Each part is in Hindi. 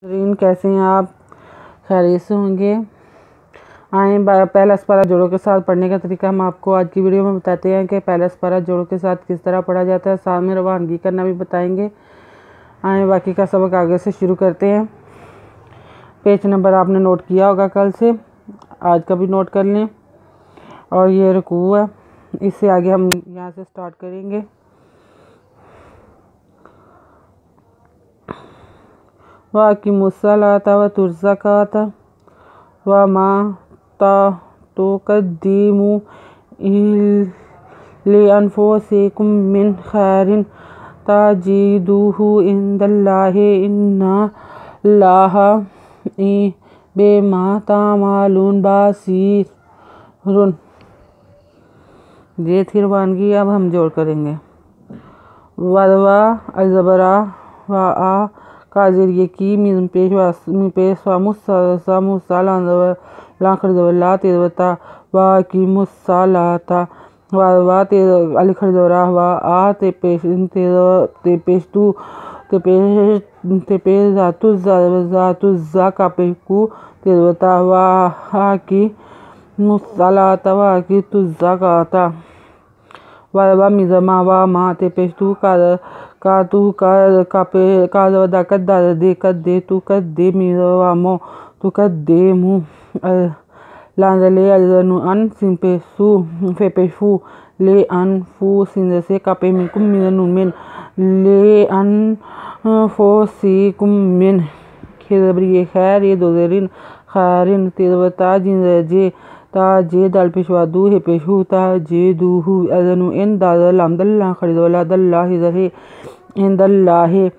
कैसे हैं आप? खैरियत से होंगे। आए पहला सपारा जोड़ों के साथ पढ़ने का तरीका हम आपको आज की वीडियो में बताते हैं कि पहला सपारा जोड़ों के साथ किस तरह पढ़ा जाता है। साथ में रवानगी करना भी बताएंगे। आए बाकी का सबक आगे से शुरू करते हैं। पेज नंबर आपने नोट किया होगा कल से, आज का भी नोट कर लें। और ये रुकू है, इससे आगे हम यहाँ से स्टार्ट करेंगे। वा की मुसलाता व तुर्ज़काता व मा तुक़द्दिमू लिअन्फुसिकुम मिन खैरिन तजिदूहु इंदल्लाहि इन्नल्लाहा बिमा तामलून बसीरुन। ये थी रवानगी। अब हम जोड़ करेंगे। वदवा अलजबरा व आ का जरिए की मिज़म पेश व मुसला तेजवता व की मुसलाता व अलखरजरा व आ ते पेश तू ते पेश जातुज़ा का पेकू तेजवता व आ की मुसलाता व की तुज़ा का आता व मिज़मा व मा ते पेश तू का तू का जवदा कद दे तू कद दे मिज़वामो तू कद दे मु लांजले अल्जनु अन सिंपेसु फेपेशु ले अन फू सिंज से कापे मिकुम मिजनु मिन ले अन फोसिकुम मिन खिजबरी खैर ये दोजरिन खैरिन तेजवता जिंजे ताजे दल पेशवादू हे पेशु ताजे दूहु अजनु इन दादल अमदल्ला खरीदवला दल्ला हिजरे इन दल्ला हे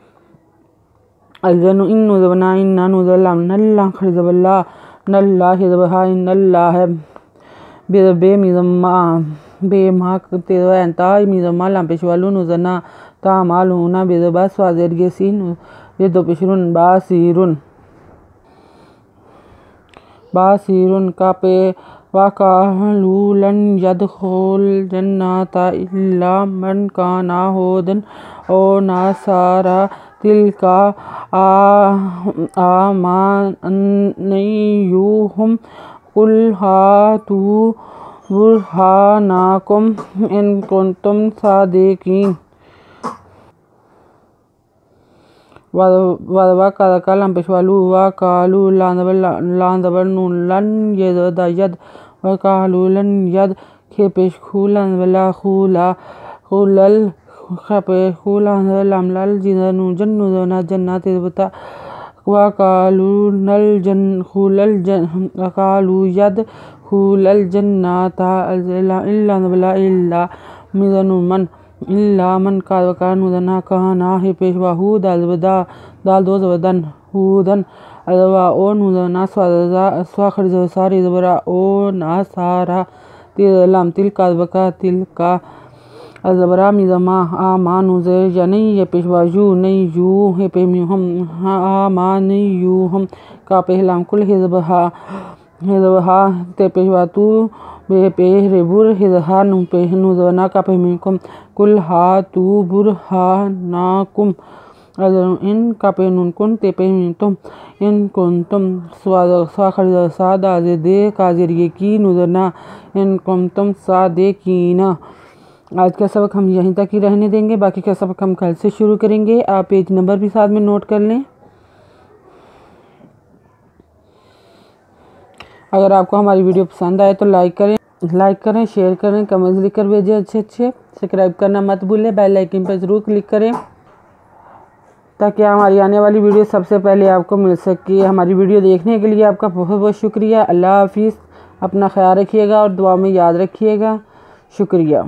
अजनु इन नुजवना इन्ना नुजल नल्ला खरीदवला नल्ला हिजबहा इन नल्ला है बे मिजम्मा बे मा तेजवंता मिजम्मा ला पेशवालू नुजना तामालूना बेजबा स्वाजर गेसिन ये दो पेशरुन बासीरुन का पे वकालूलन यदखुल जन्नता इल्ला मन काना होदन ओ नासारा तिलका आमानयुहुम कुल हातू बुरहानाकुम इन कुंतुम सादिकीन। वदवा कलम पेशवालू व कालू लांदबर नुलन यद यद व कालू लन यद खे पेश खूलन वला खूला खूलल खपे खूलन लमलल जिननु जन्नु जना जन्ना तेजवता व कालू नल जन खूलल जन कालू यद खूलल जन्नाता इल्ला वला इल्ला मिजनु मन इल्ला मन का नुजना कहना हे पेशवाहू दाल दो जवदन हूदन अदवा ओ नुजना स्वाखर सारी जबरा ओ ना सारा तिलम तिलका बका तिलका अजबरा मिजमा आ मा नुजे यानी ये पेशवाजू नहीं यू हे पे हम आ मा नहीं यू हम का पहलाम कुल हिजबहा ते पेशवातू बे पे रेबुर हिजहा नु पे नुजना का पे मिकुम कुल हा तू बुरहानाकुम इन का पे नुन कुन ते पे तुम इन कुंतुम स्वाखर सादा दे का जरिए की नुजना इन कुंतुम सादिकीना। आज का सबक हम यहीं तक ही रहने देंगे। बाकी का सबक हम कल से शुरू करेंगे। आप पेज नंबर भी साथ में नोट कर लें। अगर आपको हमारी वीडियो पसंद आए तो लाइक करें, शेयर करें, कमेंट्स लिखकर भेजें अच्छे। सब्सक्राइब करना मत भूलें। बेल आइकन पर ज़रूर क्लिक करें ताकि हमारी आने वाली वीडियो सबसे पहले आपको मिल सके। हमारी वीडियो देखने के लिए आपका बहुत बहुत शुक्रिया। अल्लाह हाफिज़। अपना ख्याल रखिएगा और दुआ में याद रखिएगा। शुक्रिया।